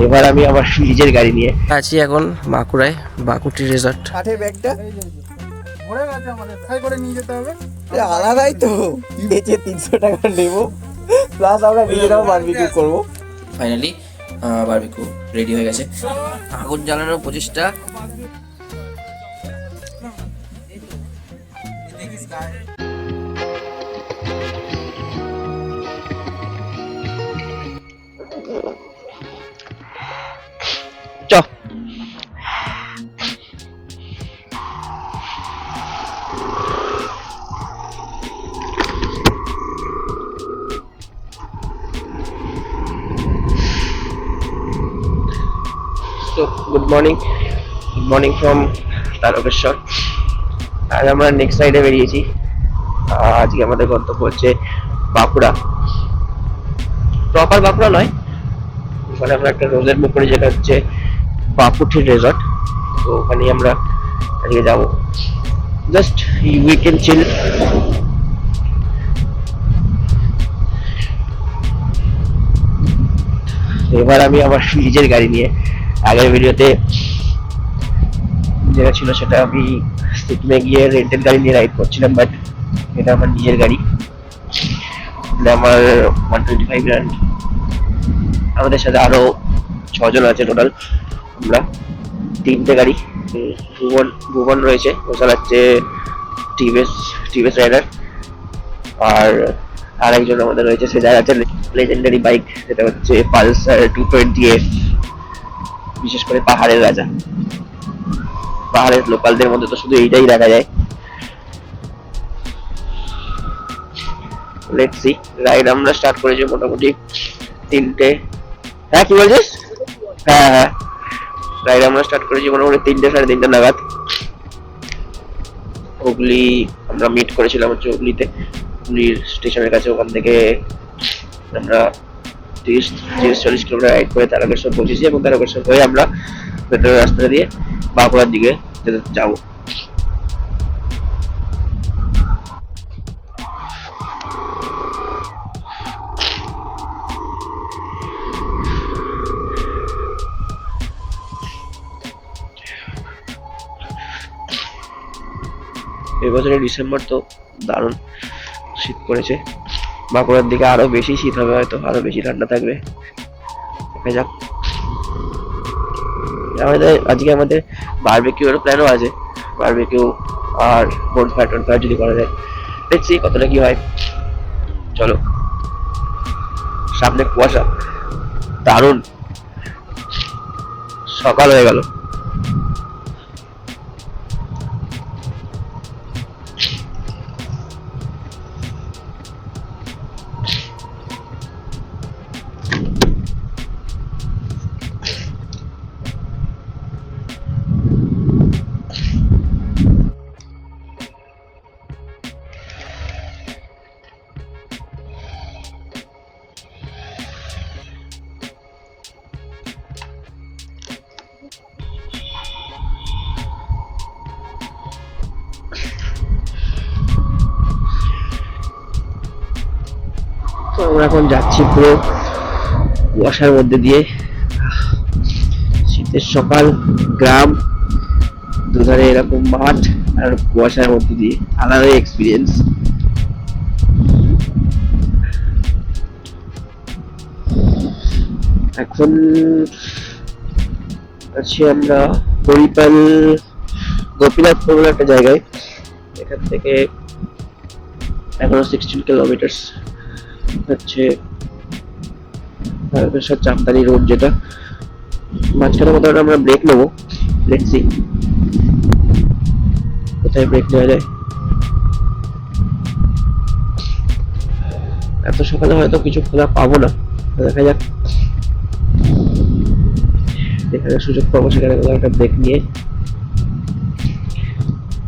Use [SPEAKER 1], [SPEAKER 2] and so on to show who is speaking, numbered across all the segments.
[SPEAKER 1] এবার আমি আমার নিজের গাড়ি নিয়ে আছি এখন বাঁকুড়ায়, বাঁকুটি রিসর্ট।
[SPEAKER 2] কাঠের ব্যাগটা ভরে গেছে, আমাদের তাই করে নিয়ে যেতে হবে। আলাদাই তো বেচে 300 টাকা নেবো, প্লাস আমরা নিজেরাও বারবিকিউ করবো।
[SPEAKER 1] ফাইনালি বারবিকিউ রেডি হয়ে গেছে। আগুন জ্বালানোর প্রচেষ্টা। চ So, good morning from Tarakeswar. আজ আমরা নেক্সট রাইডে বেরিয়েছি। আজকে আমাদের গন্তব্য হচ্ছে বাঁকুড়া, প্রপার বাঁকুড়া নয়, ওখানে আমরা একটা রোজের মুখ করে, যেটা হচ্ছে বাঁকুটি রিসর্ট। তো ওখানে আমরা আজকে যাবো, জাস্ট উইকেন্ড চিল। এবার আমি আমার নিজের গাড়ি নিয়ে, আগের ভিডিওতে যেটা ছিল সেটা আমি সিকিমে গিয়ে রেন্টেড গাড়ি নিয়ে রাইড করছিলাম, বাট এটা আমার নিজের গাড়ি। আমার 125 গ্র্যান্ড। আমাদের সাথে আরো 6 জন আছে টোটাল। আমরা 3টে গাড়ি। ভুবন রয়েছে, ও চালাচ্ছে টিভিএস রাইডার। আর আরেকজন আমাদের রয়েছে, সে চালাচ্ছে লেজেন্ডারি বাইক, যেটা হচ্ছে পালসার 220F। বিশেষ করে পাহাড়ের রাজা। পাহাড়ের লোকালদের মধ্যে তো শুধু এইটাই দেখা যায়। Let's see. রাইড আমরা স্টার্ট করেছি মোটামুটি 3টে। হ্যাঁ, কি বলছিস? হ্যাঁ, রাইড আমরা স্টার্ট করেছি মোটামুটি 3টে 3:30 নাগাদ। হুগলি আমরা মিট করেছিলাম হচ্ছে হুগলিতে, হুগলির স্টেশনের কাছে। ওখান থেকে আমরা 30-40 কিলোমিটার রাইড করে তারকেশ্বর পৌঁছেছি, এবং তারকেশ্বর হয়ে আমরা ভেতরের রাস্তা দিয়ে বাঁকুড়ার দিকে যাবো। এবছরের ডিসেম্বর তো দারুণ শীত পড়েছে। বাঁকুড়ার দিকে আরো বেশি শীত হবে, হয়তো আরো বেশি ঠান্ডা থাকবে। দেখা যাক। আজকে আমাদের বারবিকিউর প্ল্যানও আছে, বারবিকিউ আর বোনফায়ার যদি করা যায়। দেখছি কতটা কি হয়। চলো। সামনে কুয়াশা, দারুণ। সকাল হয়ে গেল। আমরা এখন যাচ্ছি পুরো কুয়াশার মধ্যে দিয়ে। শীতের সকাল, গ্রাম, দুধারে এরকম মাঠ আর কুয়াশার মধ্যে দিয়ে, আলাদা এক্সপিরিয়েন্স। এখন আছি আমরা হরিপাল গোপীনাথপুর বলে একটা জায়গায়। এখান থেকে এখনো 16 কিলোমিটার হচ্ছে তারকেশ্বর চামদানি রোড, যেটা মাঝখানে কোথাও আমরা ব্রেক নেবো। লেটস সি কোথায় ব্রেক নেওয়া যায়। এত সকালে হয়তো কিছু খোলা পাবো না, দেখা যাক। যেখানে সুযোগ পাবো সেখানে কোথাও একটা ব্রেক নিয়ে।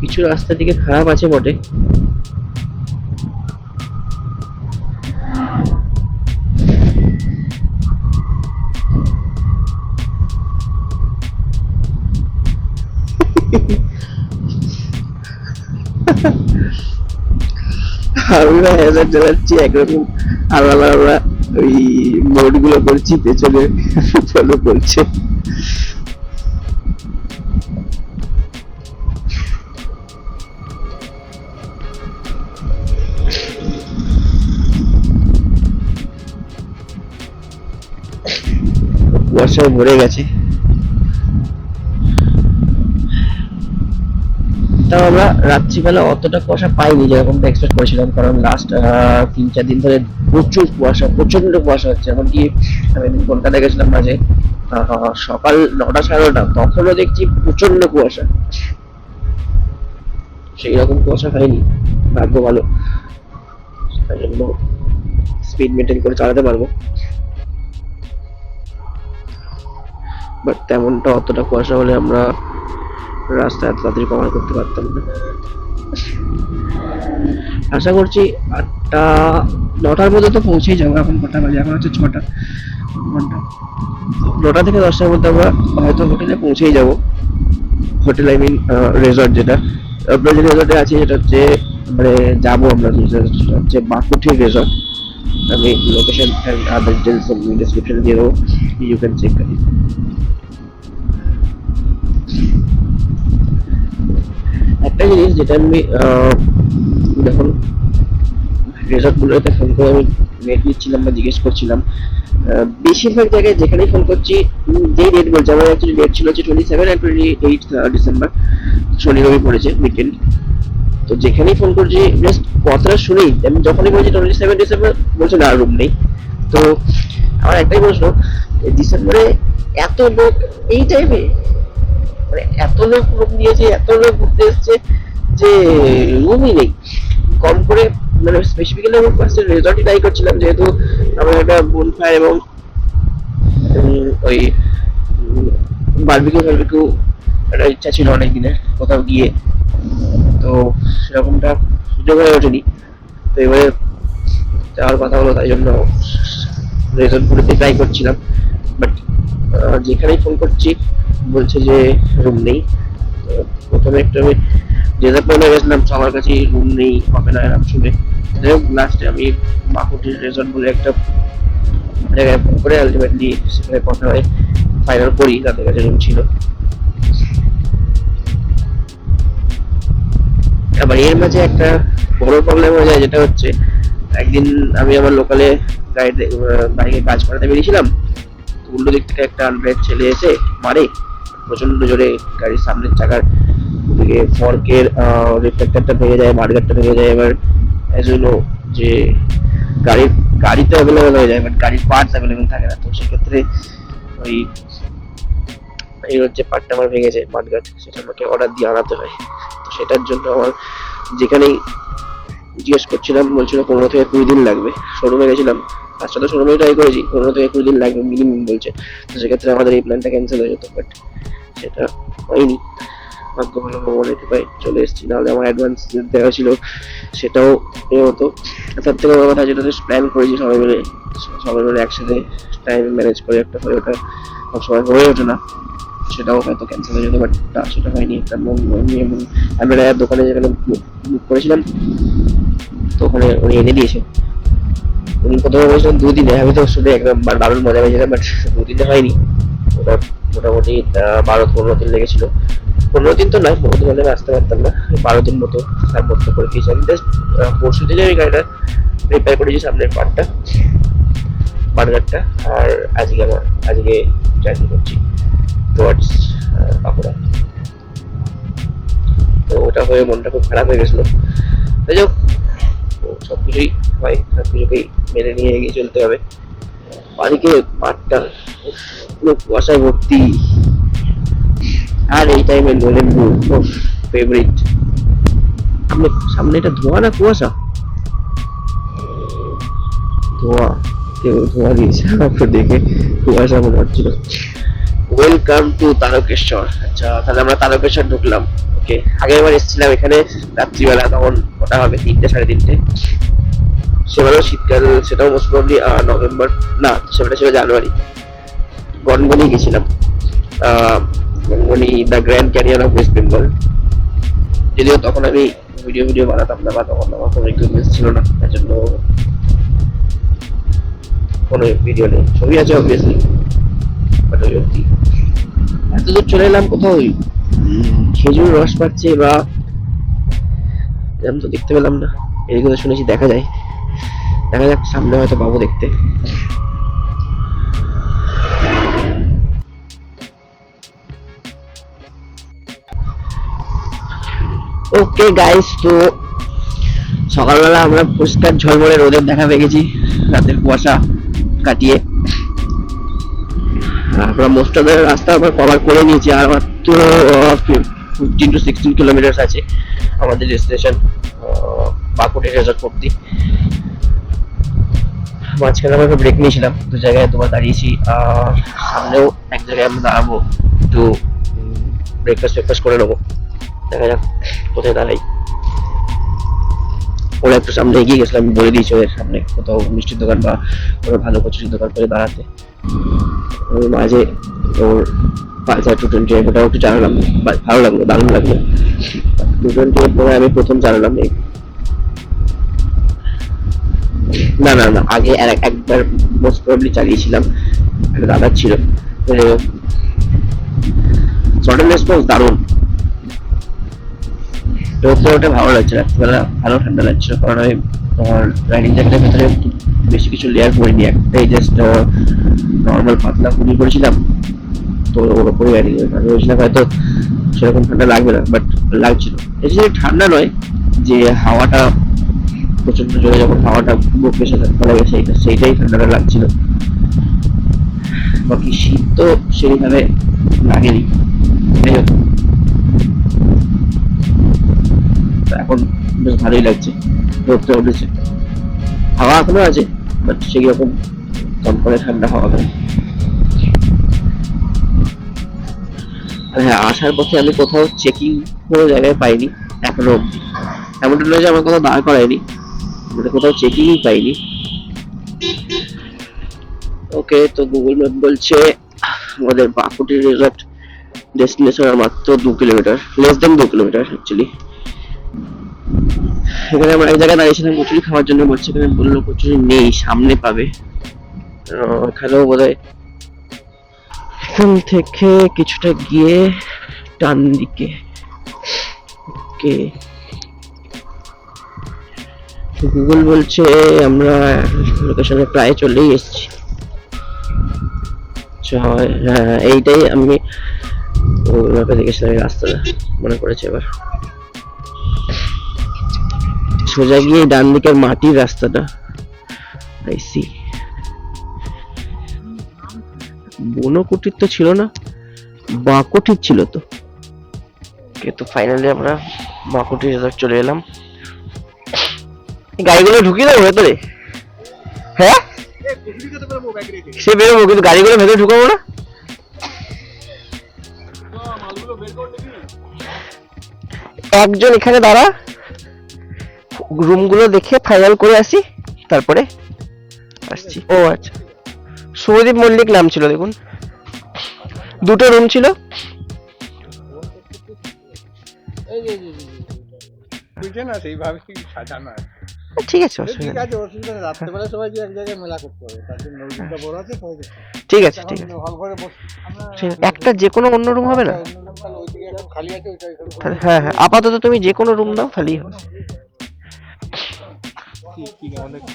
[SPEAKER 1] কিছু রাস্তার দিকে খারাপ আছে বটে, আমি হেলমেট চালাচ্ছি একরকম, আলাদা ওই মোড গুলো করছি, পেছনে ফলো করছে। কুয়াশায় ভরে গেছে। তাও আমরা রাত্রিবেলা অতটা কুয়াশা পাইনি যেরকমটা এক্সপেক্ট করেছিলাম, কারণ লাস্ট 3-4 দিন ধরে প্রচুর কুয়াশা, প্রচন্ড কুয়াশা হচ্ছে। এমনকি আমি একদিন কলকাতায় গেছিলাম মাঝে, সকাল 9টা 9:30 তখনও দেখছি প্রচন্ড কুয়াশা। সেই রকম কুয়াশা হয়নি, ভাগ্য ভালো, তাই জন্য স্পিড মেনটেন করে চালাতে পারবো। বাট তেমনটা অতটা কুয়াশা হলে আমরা রাস্তা এত তাড়াতাড়ি কভার করতে পারতাম না। আশা করছি 8টা 9টার মধ্যে তো পৌঁছেই যাবো। এখন কটা বাজে? এখন হচ্ছে 6টা ঘন্টা। 9টা থেকে 10টার মধ্যে আমরা হয়তো হোটেলে পৌঁছেই যাব। হোটেল আই মিন রেজর্ট, যেটা আমরা যে রেজর্টে আছি সেটা হচ্ছে মানে যাবো আমরা, সেটা হচ্ছে বাকুঠির রেজর্ট। আমি লোকেশন এন্ড আদার ডিটেইলস ডেসক্রিপশনে দিয়ে দেবো, ইউ ক্যান চেক ইট। একটা জিনিস যেটা আমি যখন রেজর্ট গুলোতে ফোন করে আমি রেট নিচ্ছিলাম বা জিজ্ঞেস করছিলাম, বেশিরভাগ জায়গায় যেখানেই ফোন করছি যেই রেট বলছে, আমার অ্যাকচুয়ালি রেট ছিল হচ্ছে 27 আর 28 ডিসেম্বর, শনি রবি পড়েছে উইকেন্ড। তো যেখানেই ফোন করছি জাস্ট কথাটা শুনেই আমি যখনই বলছি 27 ডিসেম্বর বলছে না রুম নেই। তো আমার একটাই প্রশ্ন, ডিসেম্বরে এত লোক এই টাইমে, মানে এত লোক রুম নিয়েছে, এত লোক ঘুরতে এসছে যে রুমই নেই। কম করে মানে স্পেসিফিক্যালি আমি ফার্স্টে রেজর্টই ট্রাই করছিলাম, যেহেতু আমার একটা বনফায়ার এবং ওই বারবিকিউ একটা ইচ্ছা ছিল অনেক দিনের কোথাও গিয়ে, তো সেরকমটা সুযোগ হয়ে ওঠেনি। তো এবারে যাওয়ার কথা হলো, তাই জন্য রেজর্ট গুলোতে ট্রাই করছিলাম। বাট যেখানেই ফোন করছি বলছে যে রুম নেই। প্রথমে একটু আমি ডিসঅ্যাপয়েন্ট হয়ে গেছিলাম, সবার কাছে রুম নেই, হবে না এরকম শুনে। যাই হোক, লাস্টে আমি বাকুটির রেজর্ট বলে একটা জায়গায় ফোন করে আলটিমেটলি সেখানে কথা হয়, ফাইনাল করি তাদের কাছে রুম ছিল। আবার এর মাঝে একটা বড় প্রবলেম হয়ে যায়, যেটা হচ্ছে একদিন আমি আমার লোকালে গাড়িতে বাইকে কাজ করাতে বেরিয়েছিলাম। উল্টো দিক থেকে একটা আনব্রেক ছেলে এসে মারে প্রচন্ড জোরে, গাড়ির সামনের চাকার দিকে ফর্কের রিফ্লেক্টরটা ভেঙে যায়, মার্গারটা ভেঙে যায়। এবার এজ ইউ নো যে গাড়ি তো অ্যাভেলেবেল হয়ে যায়, বাট গাড়ির পার্টস অ্যাভেলেবেল থাকে না। তো সেক্ষেত্রে ওই এই হচ্ছে পার্টটা আমার ভেঙেছে, মার্গার, সেটা আমাকে অর্ডার দিয়ে আনাতে হয়। তো সেটার জন্য আমার যেখানেই জিজ্ঞেস করছিলাম বলছিল 15 থেকে 20 দিন লাগবে। শোরুমে গেছিলাম, ফার্স্টে তো শোরুমে ট্রাই করেছি, 15 থেকে 20 দিন লাগবে মিনিমাম বলছে। তো সেক্ষেত্রে আমাদের এই প্ল্যানটা ক্যান্সেল হয়ে যেত, বাট সেটা হয়নি। ভাগ্য ভালো, ভগবান কৃপায় চলে এসেছি, নাহলে আমার অ্যাডভান্স দেওয়া ছিল সেটাও এ হতো। তার থেকে বড় কথা, যেটা প্ল্যান করেছি সবাই মিলে একসাথে টাইম ম্যানেজ করে একটা হয়, ওটা সবসময় হয়ে ওঠে না, সেটাও হয়তো ক্যান্সেল হয়ে যেত। বাট সেটা হয়নি। আমি দোকানে যেখানে বুক করেছিলাম তো ওখানে উনি এনে দিয়েছে। উনি প্রথমে বলেছিলেন 2 দিনে, আমি তো শুনে একদম দারুণ মজা পেয়েছিলাম, বাট 2 দিনে হয়নি, ওটা মোটামুটি 12-15 দিন লেগেছিল। 15 দিন তো নয়, 15 দিন হলে আমি আসতে পারতাম না, 12 দিন মতো তার মধ্যে করে দিয়েছি। আমি জাস্ট পরশু দিনে ওই গাড়িটা রিপেয়ার করেছি, সামনের পার্টটা, বার্গারটা। আর আজকে জার্নি করছি টুয়ার্ডস বাঁকুড়া। তো ওটা হয়ে মনটা খুব খারাপ হয়ে গেছিলো। যাই হোক, সবকিছুই হয়, সবকিছুকেই মেনে নিয়ে এগিয়ে চলতে হবে। বাড়িকে পাটটা পুরো কুয়াশায় ভর্তি, আর এই টাইমে নোলেন ফেভারিট। সামনে এটা ধোঁয়া না কুয়াশা? ধোঁয়া দিয়েছে আমাকে দেখে, কুয়াশা মনে হচ্ছিল। Welcome to Tarakeswar. আচ্ছা, তাহলে আমরা তারকেশ্বর ঢুকলাম। ওকে, আগের বার এসেছিলাম এখানে রাত্রিবেলা, তখন ওটা হবে 3টে 3:30। সেবারও শীতকাল, সেটাও মোস্ট প্রবলি নভেম্বর না, সেটা ছিল জানুয়ারি। গনগনি গেছিলাম, Gangani the grand canyon of West Bengal. যদিও তখন আমি ভিডিও বানাতাম না, বা তখন আমার কোনো ইকুইপমেন্টস ছিল না, তার জন্য কোনো ভিডিও নেই, ছবি আছে অবভিয়াসলি, বাট ওই অব্দি। এত দূর চলে এলাম, কোথাও খেজুর রস পাচ্ছে বা আমি তো দেখতে পেলাম না। এদিকে তো শুনেছি দেখা যায়, দেখা যাক সামনে হয়তো পাবো দেখতে। ওকে গাইস, তো সকালবেলা আমরা পরিষ্কার ঝলমলে রোদের দেখা পেয়ে গেছি, রাতের কুয়াশা কাটিয়ে। আমরা মোস্ট অফ দ্য রাস্তা আমরা কভার করে নিয়েছি, আর মাত্র 15 to 16 কিলোমিটার আছে আমাদের ডেস্টিনেশন বাকুটি রেজর্ট অব্দি। মাঝখানে আমরা ব্রেক নিয়েছিলাম, দু জায়গায় দুবার দাঁড়িয়েছি, আর সামনেও এক জায়গায় আমরা দাঁড়াবো, একটু ব্রেকফাস্ট করে নেবো। দেখা যাক কোথায় দাঁড়াই। ওরা একটু সামনে এগিয়ে গেছিলাম, আমি বলে দিয়েছি ওদের সামনে কোথাও মিষ্টির দোকান বা কোনো ভালো কচুরির দোকান করে দাঁড়াতে। ওর মাঝে ওর পালসার 220 ওটাও একটু চালালাম, ভালো লাগলো, দারুণ লাগলো। 220 পরে আমি প্রথম চালালাম। না না না, আগে একবার মোস্ট প্রবাবলি চালিয়েছিলাম, একটা দাদা ছিল। সডেন রেসপন্স দারুণ। ওটা ভালো লাগছে, রাত্রিবেলা ভালো ঠান্ডা লাগছিল, কারণ আমি রাইডিং জ্যাকেটের ভেতরে বেশি কিছু লেয়ার করিনি, একটাই জাস্ট নর্মাল পাতলা হুডি করেছিলাম। তো ওর ওপরে রাইডিং আমি বলছিলাম হয়তো সেরকম ঠান্ডা লাগবে না, বাট লাগছিল। এটা যে ঠান্ডা নয়, যে হাওয়াটা প্রচন্ড জোরে যখন হাওয়াটা বুকের সাথে ফলে গেছে, সেইটাই ঠান্ডাটা লাগছিল। বাকি শীত তো সেইভাবে লাগেনি। এখন বেশ ভালোই লাগছে, রোদটা উঠেছে, হাওয়া এখনো আছে, বাট সেই রকম কনকনে ঠান্ডা হাওয়া নেই। হ্যাঁ, আসার পথে আমি কোথাও চেকিং কোনো জায়গায় পাইনি এখনো অব্দি। এমনটা নয় যে আমার কোথাও দাঁড় করায়নি, কোথাও চেকিংই পাইনি। ওকে, তো গুগল ম্যাপ বলছে আমাদের বাকুটি রিসর্ট ডেস্টিনেশন আর মাত্র 2 kilometre, less than 2 kilometre actually. এখানে আমরা এক জায়গায় দাঁড়িয়েছিলাম কচুরি খাওয়ার জন্য, বলছে এখানে বললো কচুরি নেই, সামনে পাবে। এখানেও বোধ হয় এখান থেকে কিছুটা গিয়ে ডান দিকে। ওকে, গুগল বলছে আমরা লোকেশনে প্রায় চলেই এসেছি। হ্যাঁ, এইটাই আমি গুগল ম্যাপে দেখেছিলাম, এই রাস্তাটা মনে পড়েছে এবার। সোজা গিয়ে ডান দিকের মাটির রাস্তাটা। আই সি, বনকুটির তো ছিল না, বাকুটির ছিল তো। তো ফাইনালি আমরা বাকুটি রিসর্ট চলে এলাম। গাড়িগুলো ঢুকিয়ে দেবো ভেতরে? হ্যাঁ, সে বেরোবো, কিন্তু গাড়িগুলো ভেতরে ঢুকাবো না। একজন এখানে দাঁড়া, রুমগুলো দেখে ফাইনাল করে আসি, তারপরে আসছি। ও আচ্ছা, সৌদীপ মল্লিক নাম ছিল, দেখুন দুটো রুম ছিল। ঠিক আছে, ঠিক আছে, ঠিক আছে। একটা যে কোনো অন্য রুম হবে না? হ্যাঁ হ্যাঁ, আপাতত তুমি যে কোনো রুম দাও তাহলেই হবে।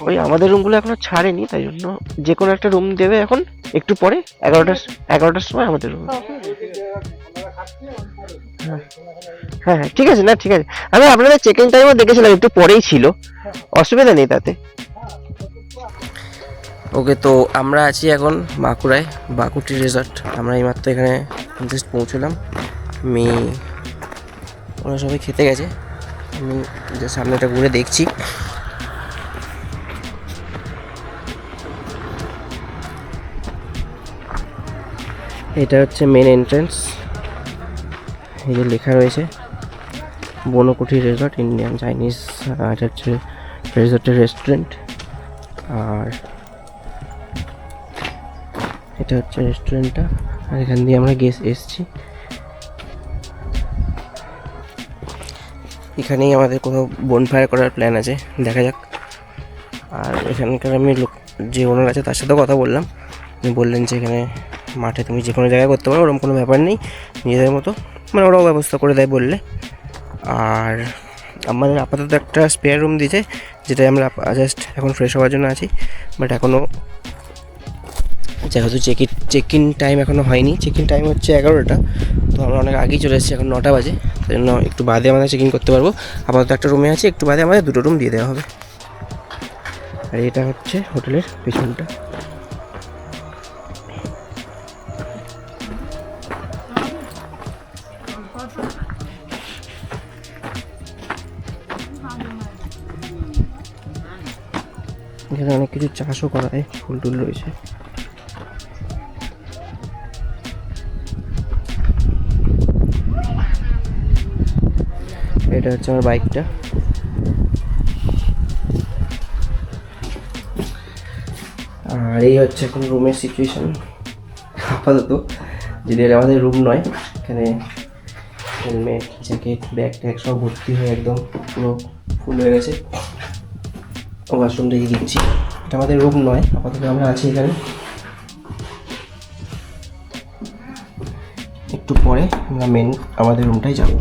[SPEAKER 1] ওই আমাদের রুমগুলো এখনো ছাড়েনি, তাই জন্য যে কোনো একটা রুম দেবে এখন একটু পরে, 11টার সময় আমাদের রুম। হ্যাঁ হ্যাঁ, ঠিক আছে, না ঠিক আছে। আমি আপনাদের চেক ইন টাইমও দেখেছিলাম, একটু পরেই ছিল, অসুবিধা নেই তাতে। ওকে, তো আমরা আছি এখন বাঁকুড়ায়, বাকুটি রিসর্ট। আমরা এইমাত্র এখানে জাস্ট পৌঁছলাম। আমি, ওরা সবাই খেতে গেছে, আমি যে সামনেটা ঘুরে দেখছি। এটা হচ্ছে মেন এন্ট্রান্স, এই যে লেখা রয়েছে বনকুটি রিসর্ট ইন্ডিয়ান চাইনিজ। এটা হচ্ছে রিসর্টের রেস্টুরেন্ট, আর এটা হচ্ছে রেস্টুরেন্টটা, আর এখান দিয়ে আমরা এসছি। এখানেই আমাদের কোথাও বনফায়ার করার প্ল্যান আছে, দেখা যাক। আর এখানকার আমি যে ওনার আছে তার সাথেও কথা বললাম, উনি বললেন যে এখানে মাঠে তুমি যে কোনো জায়গায় করতে পারো, ওরকম কোনো ব্যাপার নেই, নিজেদের মতো মানে ওরাও ব্যবস্থা করে দেয় বললে। আর আমাদের আপাতত একটা স্পেয়ার রুম দিয়েছে, যেটাই আমরা জাস্ট এখন ফ্রেশ হওয়ার জন্য আছি। বাট এখনও যেহেতু চেক ইন টাইম এখনও হয়নি, চেক ইন টাইম হচ্ছে 11টা, তো আমরা অনেক আগেই চলে এসেছি, এখন 9টা বাজে, তাই জন্য একটু বাদে আমাদের চেক ইন করতে পারবো। আপাতত একটা রুমে আছে, একটু বাদে আমাদের 2টো রুম দিয়ে দেওয়া হবে। আর এটা হচ্ছে হোটেলের পেছনটা। এখানে অনেক কিছু চাষও করা হয়, ফুল টুল রয়েছে। এটা হচ্ছে আমার বাইকটা। আর এই হচ্ছে এখন রুমের সিচুয়েশান আপাতত, যদি আমাদের রুম নয়। এখানে হেলমেট, জ্যাকেট, ব্যাগ ট্যাগ সব ভর্তি হয়ে একদম পুরো ফুল হয়ে গেছে। ওয়াশরুমটা দিয়ে দিচ্ছি, এটা আমাদের রুম নয়, আপাতত আমরা আছি এখানে। একটু পরে আমরা আমাদের রুমটাই যাবো।